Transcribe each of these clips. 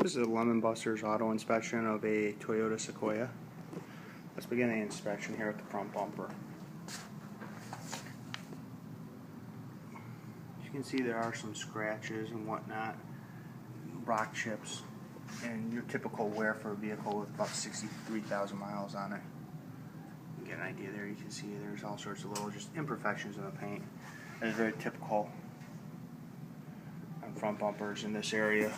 This is a Lemonbuster's auto inspection of a Toyota Sequioa. Let's begin the inspection here at the front bumper. As you can see, there are some scratches and whatnot, rock chips, and your typical wear for a vehicle with about 63,000 miles on it. You get an idea there. You can see there's all sorts of little just imperfections in the paint. That is very typical on front bumpers in this area.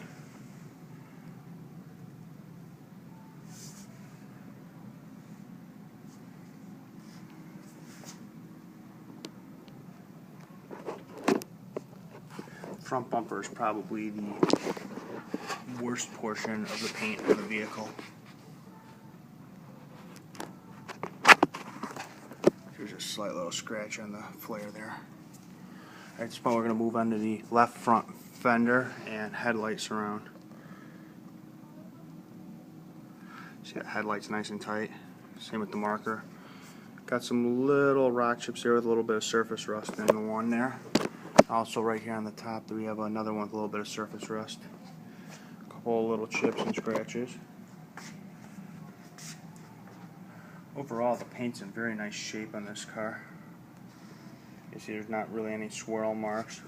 Front bumper is probably the worst portion of the paint on the vehicle. There's a slight little scratch on the flare there. Alright, at this point we're going to move on to the left front fender and headlight surround. See that headlight's nice and tight. Same with the marker. Got some little rock chips there with a little bit of surface rust in the one there. Also right here on the top we have another one with a little bit of surface rust. A couple of little chips and scratches. Overall the paint's in very nice shape on this car. You see there's not really any swirl marks.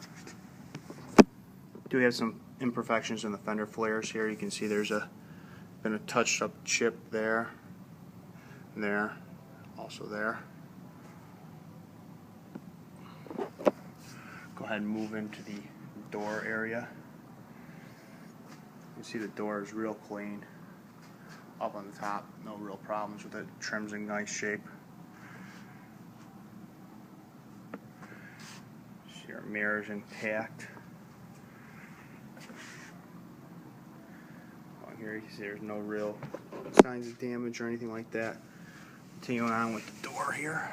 Do have some imperfections in the fender flares here. You can see there's been a touched up chip there, also there. Go ahead and move into the door area. You see the door is real clean. Up on the top, no real problems with it. Trim's in nice shape. See our mirrors intact. On here you can see there's no real signs of damage or anything like that. Continuing on with the door here.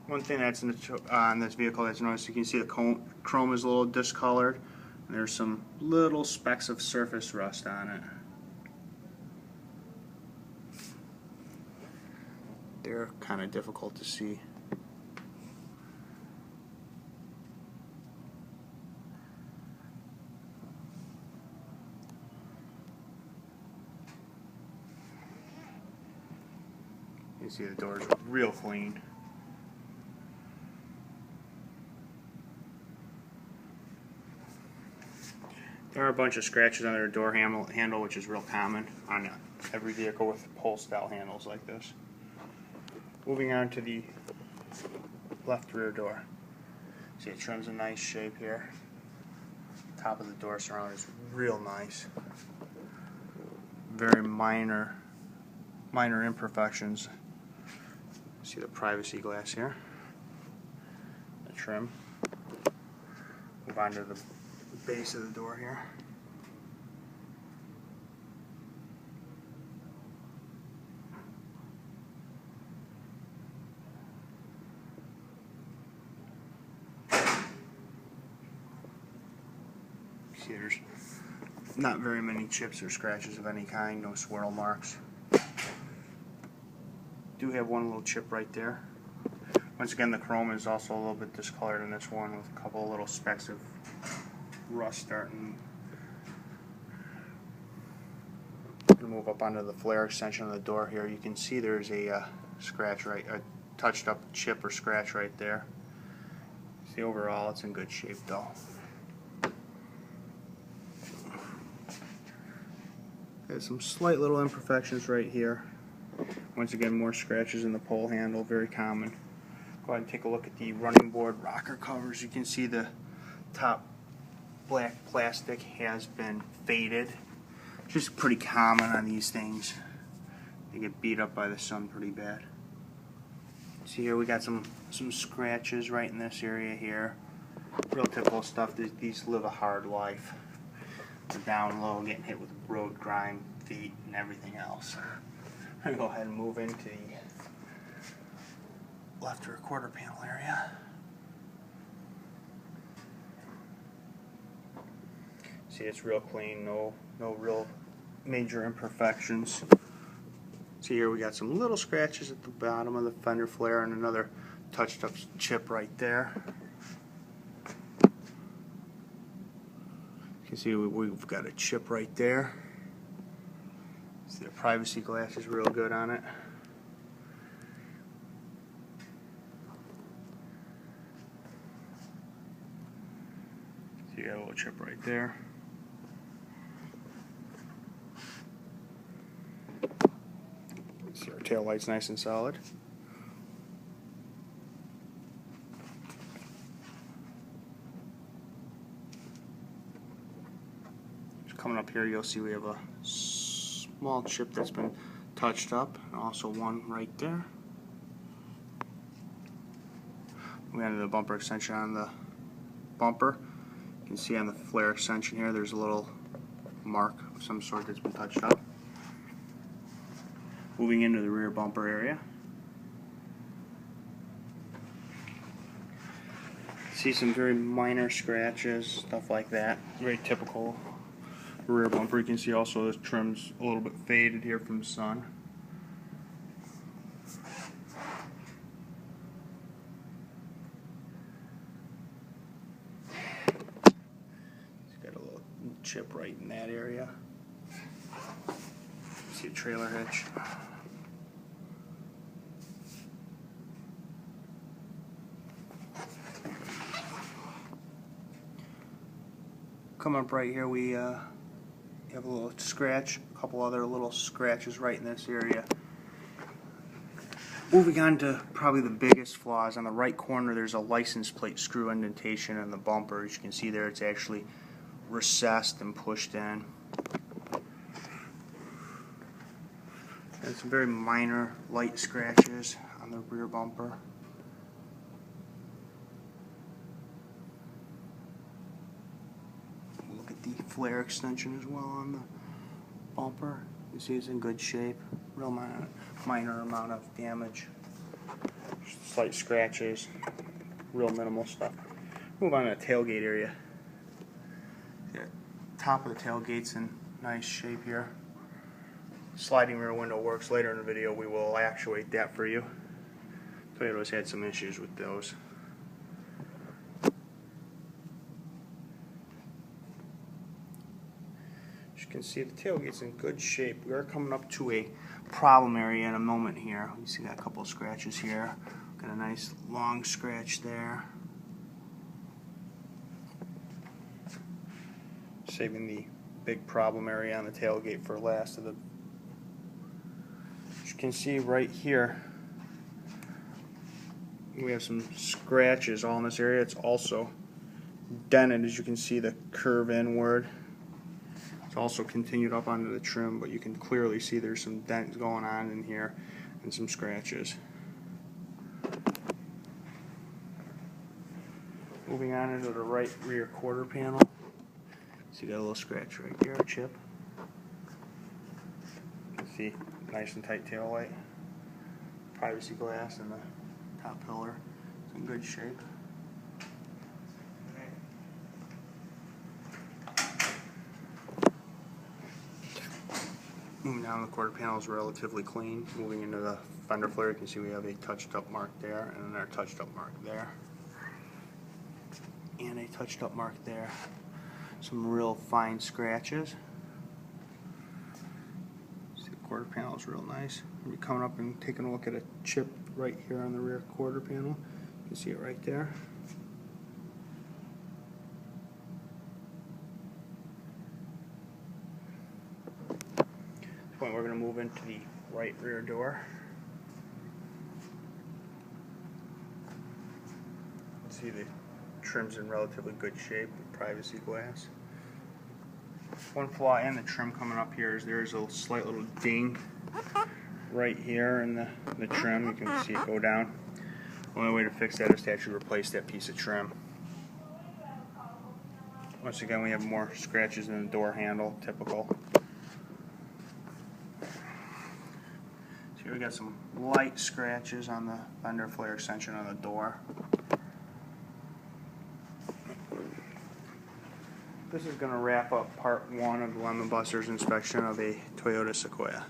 One thing that's on this vehicle that's noticed, you can see the chrome is a little discolored, and there's some little specks of surface rust on it. They're kind of difficult to see. You see the door's real clean. There are a bunch of scratches on their door handle, which is real common on every vehicle with pull style handles like this. Moving on to the left rear door. See, it trim's in nice shape here. Top of the door surround is real nice. Very minor imperfections. See the privacy glass here. The trim. Move on to the base of the door here. See, there's not very many chips or scratches of any kind, no swirl marks. Do have one little chip right there. Once again, the chrome is also a little bit discolored in this one with a couple of little specks of rust starting. I'm going to move up onto the flare extension of the door here. You can see there's a scratch a touched up chip or scratch right there. See, overall it's in good shape though. There's some slight little imperfections right here. Once again, more scratches in the pole handle, very common. Go ahead and take a look at the running board rocker covers. You can see the top black plastic has been faded. Just pretty common on these things. They get beat up by the sun pretty bad. See here we got some scratches right in this area here. Real typical stuff. These live a hard life. They're down low, getting hit with road grime, feet, and everything else. I'm going to go ahead and move into the left rear quarter panel area. See, it's real clean, no real major imperfections. See here we got some little scratches at the bottom of the fender flare and another touched up chip right there. You can see we've got a chip right there. See, the privacy glass is real good on it. So you got a little chip right there. See, our tail light's nice and solid. Coming up here, you'll see we have a small chip that's been touched up, and also one right there. We added the bumper extension on the bumper. You can see on the flare extension here, there's a little mark of some sort that's been touched up. Moving into the rear bumper area. See some very minor scratches, stuff like that. Very typical rear bumper. You can see also the trim's a little bit faded here from the sun. It's got a little chip right in that area. See a trailer hitch. Come up right here, we have a little scratch, a couple other little scratches right in this area. Moving on to probably the biggest flaws, on the right corner there's a license plate screw indentation in the bumper. As you can see there, it's actually recessed and pushed in. And some very minor light scratches on the rear bumper. Look at the flare extension as well on the bumper. You see it's in good shape. Real minor amount of damage. Slight scratches. Real minimal stuff. Move on to the tailgate area. The top of the tailgate's in nice shape here. Sliding rear window works. Later in the video we will actuate that for you. Toyota's had some issues with those. As you can see, the tailgate's in good shape. We are coming up to a problem area in a moment here. You see got a couple of scratches here. Got a nice long scratch there. Saving the big problem area on the tailgate for last. As you can see right here, we have some scratches all in this area. It's also dented, as you can see, the curve inward. It's also continued up onto the trim, but you can clearly see there's some dents going on in here and some scratches. Moving on into the right rear quarter panel. So you got a little scratch right there, a chip. You can see nice and tight tail light. Privacy glass in the top pillar. It's in good shape. Moving down, the quarter panel is relatively clean. Moving into the fender flare, you can see we have a touched up mark there, and another touched up mark there, and a touched up mark there. Some real fine scratches. See, the quarter panel is real nice. We're coming up and taking a look at a chip right here on the rear quarter panel. You can see it right there. We're going to move into the right rear door. See, the trim's in relatively good shape with privacy glass. One flaw in the trim coming up here is there's a slight little ding right here in the trim. You can see it go down. The only way to fix that is to actually replace that piece of trim. Once again, we have more scratches in the door handle, typical. Here we got some light scratches on the fender flare extension on the door. This is going to wrap up part 1 of the Lemonbuster's inspection of a Toyota Sequioia.